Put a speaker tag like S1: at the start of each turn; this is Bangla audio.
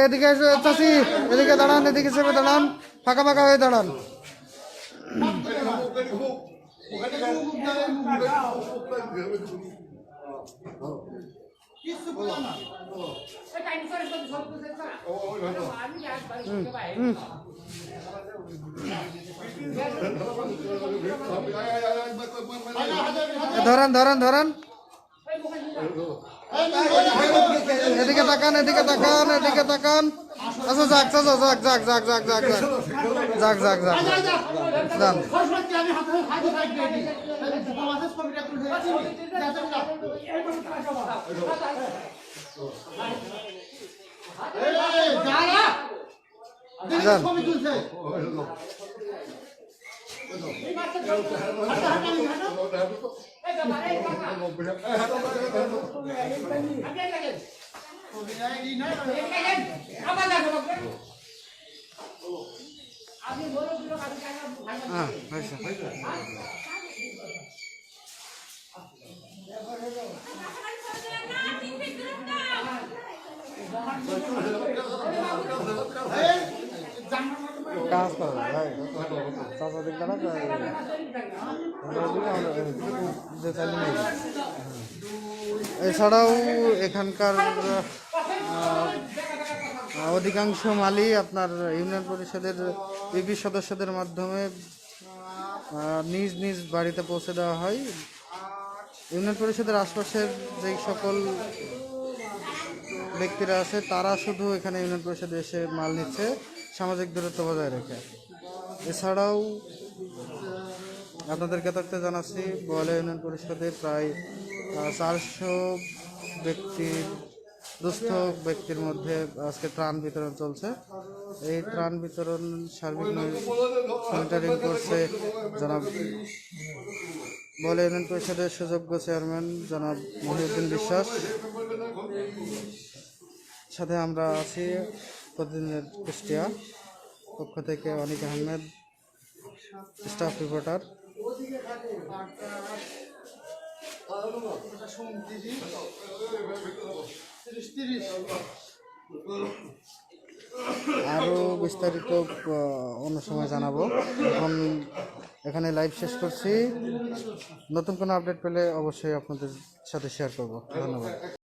S1: এদিকে চাচি, এদিকে দাঁড়ান, এদিকে চেপে দাঁড়ান, ফাঁকা ফাঁকা হয়ে দাঁড়ান। ধরেন ধরেন ধরেন, এদিকে তাকান, এদিকে তাকান, এদিকে তাকান। আচ্ছা যাক, চাচা যাক যাক যাক যাক যাক যাক যাক যাক যান। কাজ করে চাচা দিক এছাড়াও এখানকার অধিকাংশ মালই আপনার ইউনিয়ন পরিষদের ইউপি সদস্যদের মাধ্যমে নিজ নিজ বাড়িতে পৌঁছে দেওয়া হয়। ইউনিয়ন পরিষদের আশপাশের যেই সকল ব্যক্তিরা আছে তারা শুধু এখানে ইউনিয়ন পরিষদে এসে মাল নিচ্ছে সামাজিক দূরত্ব বজায় রেখে। এছাড়াও আপনাদেরকে তথ্য জানাচ্ছি, বোয়ালিয়া ইউনিয়ন পরিষদে প্রায় 400 দুস্থ ব্যক্তির মধ্যে আজকে ত্রাণ বিতরণ চলছে। এই ত্রাণ বিতরণ সার্বিক মনিটরিং করছে জনাব বোয়ালিয়া ইউনিয়ন পরিষদের সুযোগ্য চেয়ারম্যান জনাব মহিউদ্দিন বিশ্বাস। সাথে আমরা আছি প্রতিদিনের কুষ্টিয়া পক্ষ থেকে অনিক আহমেদ, স্টাফ রিপোর্টার। আরও বিস্তারিত অন্য সময় জানাবো। এখন এখানে লাইভ শেষ করছি। নতুন কোনো আপডেট পেলে অবশ্যই আপনাদের সাথে শেয়ার করব। ধন্যবাদ।